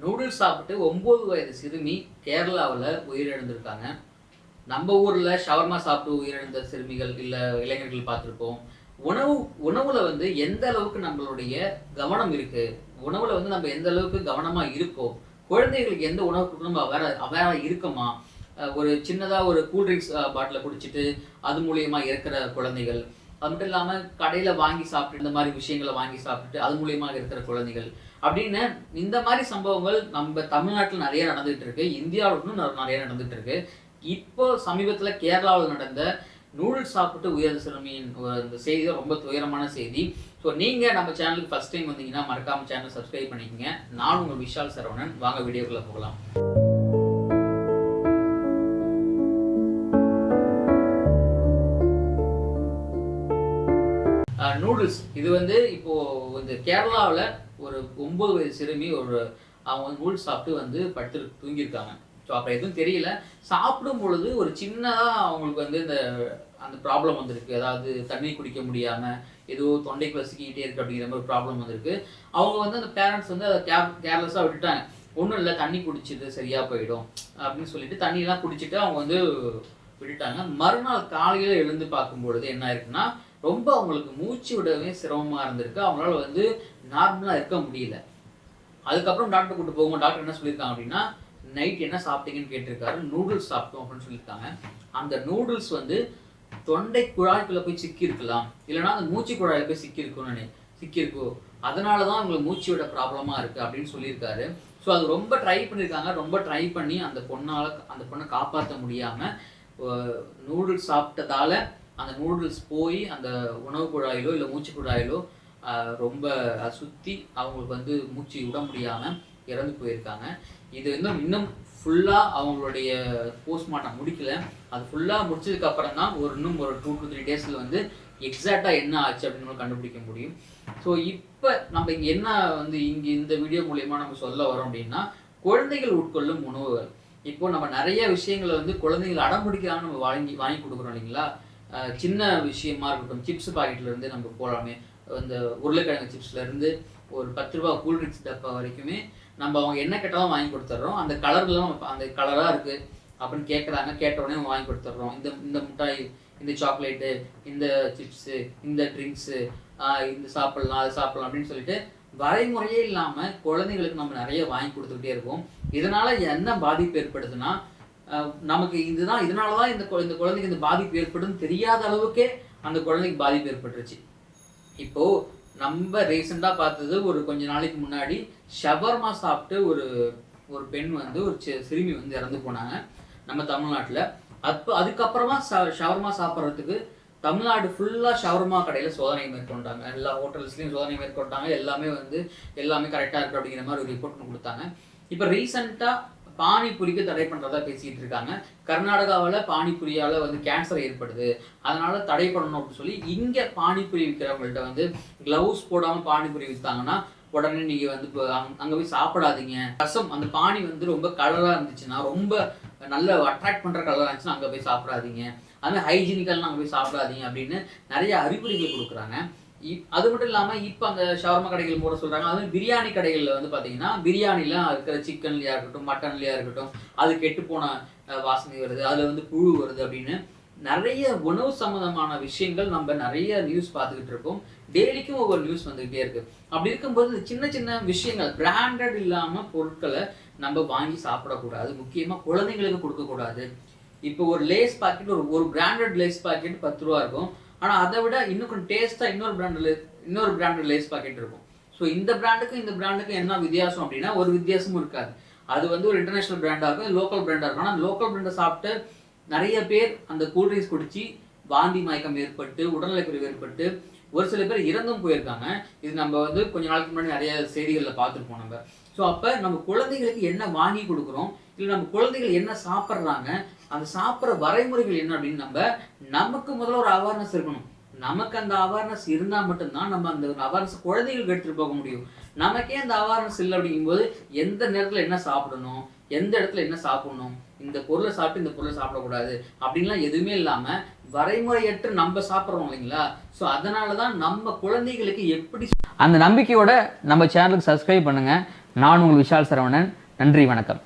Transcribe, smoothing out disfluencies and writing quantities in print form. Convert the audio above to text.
Noodles சாப்பிட்டு 9 வயது சிறுமி கேரளாவில் உயிரிழந்திருக்காங்க. நம்ம ஊரில் ஷவர்மா சாப்பிட்டு உயிரிழந்த சிறுமிகள் இல்லை இளைஞர்கள் பார்த்துருப்போம். உணவுல வந்து எந்த அளவுக்கு நம்மளுடைய கவனம் இருக்கு, உணவுல வந்து நம்ம எந்த அளவுக்கு கவனமாக இருக்கோம், குழந்தைகளுக்கு எந்த உணவு கொடுக்கணும் அவேரா இருக்கமா, ஒரு சின்னதாக ஒரு கூல்ட்ரிங்க்ஸ் பாட்டிலை குடிச்சிட்டு அது மூலியமா இருக்கிற குழந்தைகள், அது மட்டும் இல்லாமல் கடையில் வாங்கி சாப்பிட்டு இந்த மாதிரி விஷயங்களை வாங்கி சாப்பிட்டுட்டு அது மூலியமாக இருக்கிற குழந்தைகள் அப்படின்னு இந்த மாதிரி சம்பவங்கள் நம்ம தமிழ்நாட்டில் நிறைய நடந்துகிட்டு இருக்கு, இந்தியாவிலும் நிறைய நடந்துகிட்டு இருக்கு. இப்போ சமீபத்தில் கேரளாவில் நடந்த நூடுல்ஸ் சாப்பிட்டு உயர்ந்த சிறுமியின் இந்த செய்தி தான் ரொம்ப துயரமான செய்தி. ஸோ நீங்கள் நம்ம சேனலுக்கு ஃபர்ஸ்ட் டைம் வந்தீங்கன்னா மறக்காம சேனல் சப்ஸ்கிரைப் பண்ணிக்கோங்க. நான் உங்கள் விஷால் சரவணன். வாங்க வீடியோக்குள்ளே போகலாம். நூடுல்ஸ் இது வந்து இப்போ இந்த கேரளாவில் ஒரு 9 வயது சிறுமி அவங்க நூடுல்ஸ் சாப்பிட்டு வந்து படுத்து தூங்கியிருக்காங்க. ஸோ அப்புறம் எதுவும் தெரியல. சாப்பிடும் பொழுது ஒரு சின்னதாக அவங்களுக்கு வந்து அந்த ப்ராப்ளம் வந்திருக்கு. அதாவது தண்ணி குடிக்க முடியாமல் ஏதோ தொண்டைக்கு வசிக்கிட்டே இருக்குது அப்படிங்கிற மாதிரி ப்ராப்ளம் வந்திருக்கு. அவங்க வந்து அந்த பேரண்ட்ஸ் வந்து அதை கேர்லெஸ்ஸாக விட்டுட்டாங்க. ஒன்றும் இல்லை, தண்ணி குடிச்சிட்டு சரியாக போயிடும் அப்படின்னு சொல்லிட்டு தண்ணியெல்லாம் குடிச்சிட்டு அவங்க வந்து விட்டுட்டாங்க. மறுநாள் காலையில் எழுந்து பார்க்கும்பொழுது என்ன ஆயிருக்குன்னா, ரொம்ப அவங்களுக்கு மூச்சு விடவே சிரமமாக இருந்திருக்கு. அவங்களால வந்து நார்மலாக இருக்க முடியல. அதுக்கப்புறம் டாக்டர் கூப்பிட்டு போகும்போது டாக்டர் என்ன சொல்லியிருக்காங்க அப்படின்னா, நைட் என்ன சாப்பிட்டீங்கன்னு கேட்டிருக்காரு. நூடுல்ஸ் சாப்பிட்டோம் அப்படின்னு சொல்லியிருக்காங்க. அந்த நூடுல்ஸ் வந்து தொண்டை குழாய்க்குள்ளே போய் சிக்கியிருக்கலாம், இல்லைனா அந்த மூச்சு குழாயில் போய் சிக்கியிருக்கோ, அதனால தான் அவங்களுக்கு மூச்சு விட ப்ராப்ளமாக இருக்குது அப்படின்னு சொல்லியிருக்காரு. ஸோ அது ரொம்ப ட்ரை பண்ணியிருக்காங்க. ரொம்ப ட்ரை பண்ணி அந்த பொண்ணை காப்பாற்ற முடியாமல் நூடுல்ஸ் சாப்பிட்டதால அந்த நூடுல்ஸ் போய் அந்த உணவு குழாயிலோ இல்லை மூச்சு குழாயிலோ ரொம்ப சுற்றி அவங்களுக்கு வந்து மூச்சு விட முடியாமல் இறந்து போயிருக்காங்க. இது இன்னும் ஃபுல்லாக அவங்களுடைய போஸ்ட்மார்ட்டம் முடிக்கல. அது ஃபுல்லாக முடிச்சதுக்கப்புறம் தான் இன்னும் ஒரு 2 to 3 டேஸில் வந்து எக்ஸாக்டாக என்ன ஆச்சு அப்படின்னு கண்டுபிடிக்க முடியும். ஸோ இப்போ நம்ம இங்கே என்ன வந்து இந்த வீடியோ மூலயமா நம்ம சொல்ல வரோம் அப்படின்னா, குழந்தைகள் உட்கொள்ளும் உணவுகள். இப்போ நம்ம நிறைய விஷயங்களை வந்து குழந்தைகள் அடம்பிடிக்கிறாங்க, நம்ம வாங்கி கொடுக்குறோம் இல்லைங்களா. சின்ன விஷயமா இருக்கட்டும், சிப்ஸ் பாக்கெட்லேருந்து நம்ம போகலாமே, இந்த உருளைக்கிழங்கு சிப்ஸ்லேருந்து ஒரு 10 ரூபா கூல்ட்ரிங்க்ஸ் டப்பா வரைக்குமே நம்ம அவங்க என்ன கேட்டாலும் வாங்கி கொடுத்துட்றோம். அந்த கலர்லாம் அந்த கலராக இருக்குது அப்படின்னு கேட்குறாங்க, கேட்ட உடனே வாங்கி கொடுத்துட்றோம். இந்த மிட்டாய், இந்த சாக்லேட்டு, இந்த சிப்ஸு, இந்த ட்ரிங்க்ஸு, இந்த சாப்பிட்லாம் அது சாப்பிட்லாம் அப்படின்னு சொல்லிட்டு வரைமுறையே இல்லாமல் குழந்தைங்களுக்கு நம்ம நிறைய வாங்கி கொடுத்துக்கிட்டே இருக்கோம். இதனால் என்ன பாதிப்பு ஏற்படுதுன்னா, நமக்கு இதனால தான் இந்த குழந்தைக்கு இந்த பாதிப்பு ஏற்படுதுன்னு தெரியாத அளவுக்கே அந்த குழந்தைக்கு பாதிப்பு ஏற்பட்டுருச்சு. இப்போது நம்ம ரீசெண்டாக பார்த்தது, ஒரு கொஞ்ச நாளைக்கு முன்னாடி ஷவர்மா சாப்பிட்டு ஒரு பெண் வந்து ஒரு சிறுமி வந்து இறந்து போனாங்க நம்ம தமிழ்நாட்டில். அதுக்கப்புறமா ஷவர்மா சாப்பிட்றதுக்கு தமிழ்நாடு ஃபுல்லாக ஷவர்மா கடையில் சோதனை மேற்கொண்டாங்க. எல்லா ஹோட்டல்ஸ்லையும் சோதனை மேற்கொண்டாங்க. எல்லாமே கரெக்டாக இருக்குது அப்படிங்கிற மாதிரி ஒரு ரிப்போர்ட் கொடுத்தாங்க. இப்போ ரீசெண்டாக பானிபூரிக்கு தடை பண்ணுறதா பேசிக்கிட்டு இருக்காங்க. கர்நாடகாவில் பானிபூரியால் வந்து கேன்சர் ஏற்படுது, அதனால தடை பண்ணணும் அப்படின்னு சொல்லி இங்கே பானிபூரி விற்கிறவங்கள்ட்ட வந்து க்ளவுஸ் போடாமல் பானிபூரி விற்றாங்கன்னா உடனே நீங்கள் வந்து அங்கே போய் சாப்பிடாதீங்க. ரசம் அந்த பானி வந்து ரொம்ப கலராக இருந்துச்சுன்னா, ரொம்ப நல்ல அட்ராக்ட் பண்ணுற கலராக இருந்துச்சுன்னா அங்கே போய் சாப்பிடாதீங்க. அதுமாதிரி ஹைஜீனிக்கெல்லாம் அங்கே போய் சாப்பிடாதீங்க அப்படின்னு நிறைய அறிகுறிகள் கொடுக்குறாங்க. அது மட்டும் இல்லாமல் இப்போ அந்த ஷவர்மா கடைகள் போட சொல்கிறாங்க. அதுவும் பிரியாணி கடைகளில் வந்து பார்த்தீங்கன்னா, பிரியாணிலாம் இருக்கிற சிக்கன்லையா இருக்கட்டும், மட்டன்லையா இருக்கட்டும், அது கெட்டுப்போன வாசனை வருது, அதில் வந்து புழு வருது அப்படின்னு நிறைய உணவு சம்மந்தமான விஷயங்கள் நம்ம நிறைய நியூஸ் பார்த்துக்கிட்டு இருக்கோம். டெய்லிக்கும் ஒவ்வொரு நியூஸ் வந்துக்கிட்டே இருக்குது. அப்படி இருக்கும்போது சின்ன சின்ன விஷயங்கள், பிராண்டட் இல்லாமல் பொருட்களை நம்ம வாங்கி சாப்பிடக்கூடாது. முக்கியமாக குழந்தைங்களுக்கு கொடுக்கக்கூடாது. இப்போ ஒரு லேஸ் பாக்கெட், ஒரு பிராண்டட் லேஸ் பாக்கெட் 10 ரூபா இருக்கும். ஆனால் அதை விட இன்னும் கொஞ்சம் டேஸ்ட்டாக இன்னொரு பிராண்டட் லேஸ் பாக்கெட் இருக்கும். ஸோ இந்த பிராண்டுக்கும் என்ன வித்தியாசம் அப்படின்னா, ஒரு வித்தியாசமும் இருக்காது. அது வந்து ஒரு இன்டர்நேஷனல் பிராண்டாக இருக்கும், லோக்கல் பிராண்டாக இருக்கும். ஆனால் லோக்கல் பிராண்டை சாப்பிட்டு நிறைய பேர் அந்த கூல்ட்ரிங்க்ஸ் குடிச்சு வாந்தி மயக்கம் ஏற்பட்டு உடல்நலக்குறைவு ஏற்பட்டு ஒரு சில பேர் இறந்தும் போயிருக்காங்க. இது நம்ம வந்து கொஞ்ச நாளைக்கு முன்னாடி நிறைய செய்திகளில் பார்த்துருப்போம் நம்ம. ஸோ அப்போ நம்ம குழந்தைகளுக்கு என்ன வாங்கி கொடுக்குறோம், இல்லை நம்ம குழந்தைகள் என்ன சாப்பிட்றாங்க, அந்த சாப்பிட்ற வரைமுறைகள் என்ன அப்படின்னு நமக்கு முதல்ல ஒரு அவேர்னஸ் இருக்கணும். நமக்கு அந்த அவேர்னஸ் இருந்தால் மட்டும்தான் நம்ம அந்த அவேர்னஸ் குழந்தைகளுக்கு எடுத்துகிட்டு போக முடியும். நமக்கே அந்த அவேர்னஸ் இல்லை அப்படிங்கும்போது எந்த நேரத்தில் என்ன சாப்பிடணும், எந்த இடத்துல என்ன சாப்பிடணும், இந்த பொருளை சாப்பிட்டு இந்த பொருளை சாப்பிடக்கூடாது அப்படின்லாம் எதுவுமே இல்லாமல் வரைமுறையற்று நம்ம சாப்பிட்றோம் இல்லைங்களா. ஸோ அதனால தான் நம்ம குழந்தைகளுக்கு எப்படி அந்த நம்பிக்கையோட நம்ம சேனலுக்கு சப்ஸ்கிரைப் பண்ணுங்கள். நான் உங்கள் விஷால் சரவணன். நன்றி, வணக்கம்.